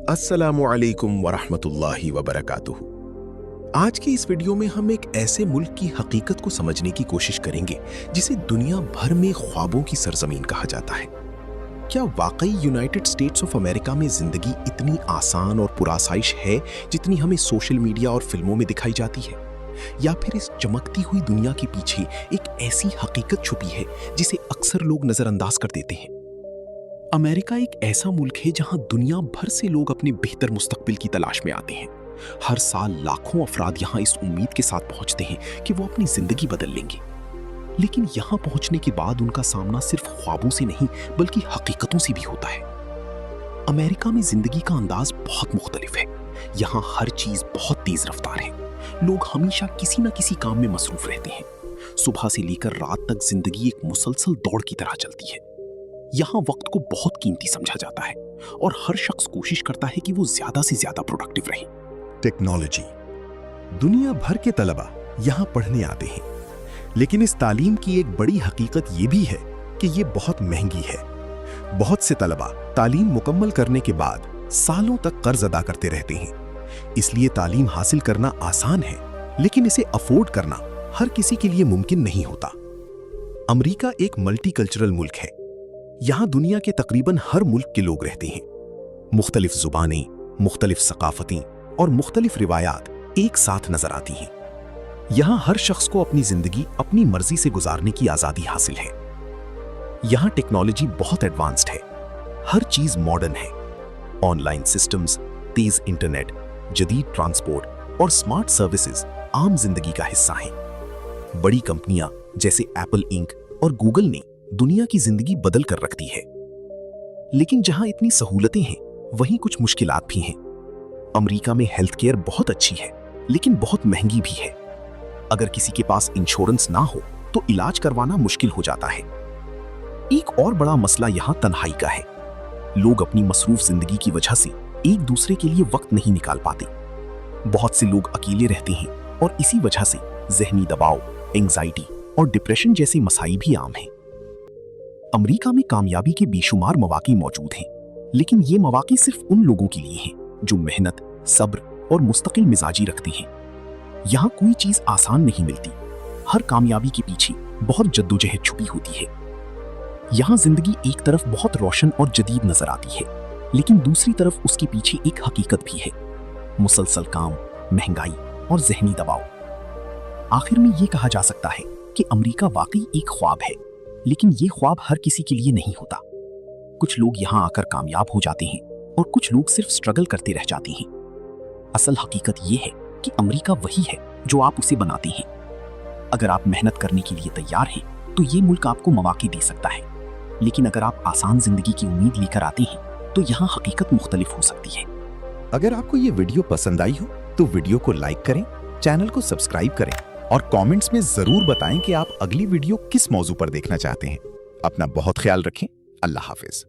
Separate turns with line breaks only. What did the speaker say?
अस्सलामु अलैकुम वरहमतुल्लाहि वबरकातुहू। आज की इस वीडियो में हम एक ऐसे मुल्क की हकीकत को समझने की कोशिश करेंगे जिसे दुनिया भर में ख्वाबों की सरजमीन कहा जाता है। क्या वाकई यूनाइटेड स्टेट्स ऑफ अमेरिका में जिंदगी इतनी आसान और पुरासाइश है जितनी हमें सोशल मीडिया और फिल्मों में दिखाई जाती है, या फिर इस चमकती हुई दुनिया के पीछे एक ऐसी हकीकत छुपी है जिसे अक्सर लोग नजरअंदाज कर देते हैं? अमेरिका एक ऐसा मुल्क है जहां दुनिया भर से लोग अपने बेहतर मुस्तकबिल की तलाश में आते हैं। हर साल लाखों अफराद यहां इस उम्मीद के साथ पहुंचते हैं कि वो अपनी जिंदगी बदल लेंगे, लेकिन यहां पहुंचने के बाद उनका सामना सिर्फ ख्वाबों से नहीं बल्कि हकीकतों से भी होता है। अमेरिका में जिंदगी का अंदाज बहुत मुख्तलिफ है। यहाँ हर चीज बहुत तेज रफ्तार है। लोग हमेशा किसी न किसी काम में मसरूफ रहते हैं। सुबह से लेकर रात तक जिंदगी एक मुसलसल दौड़ की तरह चलती है। यहाँ वक्त को बहुत कीमती समझा जाता है और हर शख्स कोशिश करता है कि वो ज्यादा से ज्यादा प्रोडक्टिव रहे।
टेक्नोलॉजी। दुनिया भर के तलबा यहाँ पढ़ने आते हैं, लेकिन इस तालीम की एक बड़ी हकीकत ये भी है कि ये बहुत महंगी है। बहुत से तलबा तालीम मुकम्मल करने के बाद सालों तक कर्ज अदा करते रहते हैं। इसलिए तालीम हासिल करना आसान है, लेकिन इसे अफोर्ड करना हर किसी के लिए मुमकिन नहीं होता। अमेरिका एक मल्टीकल्चरल मुल्क है। यहाँ दुनिया के तकरीबन हर मुल्क के लोग रहते हैं। मुख्तलिफ जुबानें, मुख्तलिफ सकाफतें और मुख्तलिफ रिवायात एक साथ नजर आती हैं। यहाँ हर शख्स को अपनी जिंदगी अपनी मर्जी से गुजारने की आजादी हासिल है। यहाँ टेक्नोलॉजी बहुत एडवांस्ड है। हर चीज मॉडर्न है। ऑनलाइन सिस्टम्स, तेज इंटरनेट, जदीद ट्रांसपोर्ट और स्मार्ट सर्विसेज आम जिंदगी का हिस्सा हैं। बड़ी कंपनियां जैसे एप्पल इंक और गूगल ने दुनिया की जिंदगी बदल कर रख दी है। लेकिन जहां इतनी सहूलतें हैं, वहीं कुछ मुश्किलात भी हैं। अमेरिका में हेल्थ केयर बहुत अच्छी है, लेकिन बहुत महंगी भी है। अगर किसी के पास इंश्योरेंस ना हो तो इलाज करवाना मुश्किल हो जाता है। एक और बड़ा मसला यहाँ तन्हाई का है। लोग अपनी मसरूफ जिंदगी की वजह से एक दूसरे के लिए वक्त नहीं निकाल पाते। बहुत से लोग अकेले रहते हैं और इसी वजह से ज़हनी दबाव, एंजाइटी और डिप्रेशन जैसे मसाइल भी आम हैं। अमेरिका में कामयाबी के बेशुमार मौके मौजूद हैं, लेकिन ये मौके सिर्फ उन लोगों के लिए हैं जो मेहनत, सब्र और मुस्तकिल मिजाजी रखते हैं। यहाँ कोई चीज आसान नहीं मिलती। हर कामयाबी के पीछे बहुत जद्दोजहद छुपी होती है। यहाँ जिंदगी एक तरफ बहुत रोशन और जदीद नजर आती है, लेकिन दूसरी तरफ उसके पीछे एक हकीकत भी है। मुसलसल काम, महंगाई और ज़हनी दबाव। आखिर में ये कहा जा सकता है कि अमेरिका वाकई एक ख्वाब है, लेकिन ये ख्वाब हर किसी के लिए नहीं होता। कुछ लोग यहाँ आकर कामयाब हो जाते हैं और कुछ लोग सिर्फ स्ट्रगल करते रह जाते हैं। असल हकीकत ये है कि अमेरिका वही है जो आप उसे बनाते हैं। अगर आप मेहनत करने के लिए तैयार हैं, तो ये मुल्क आपको मौके दे सकता है। लेकिन अगर आप आसान जिंदगी की उम्मीद लेकर आते हैं, तो यहाँ हकीकत मुख्तलिफ हो सकती है। अगर आपको ये वीडियो पसंद आई हो तो वीडियो को लाइक करें, चैनल को सब्सक्राइब करें और कमेंट्स में जरूर बताएं कि आप अगली वीडियो किस मौजू पर देखना चाहते हैं। अपना बहुत ख्याल रखें। अल्लाह हाफिज।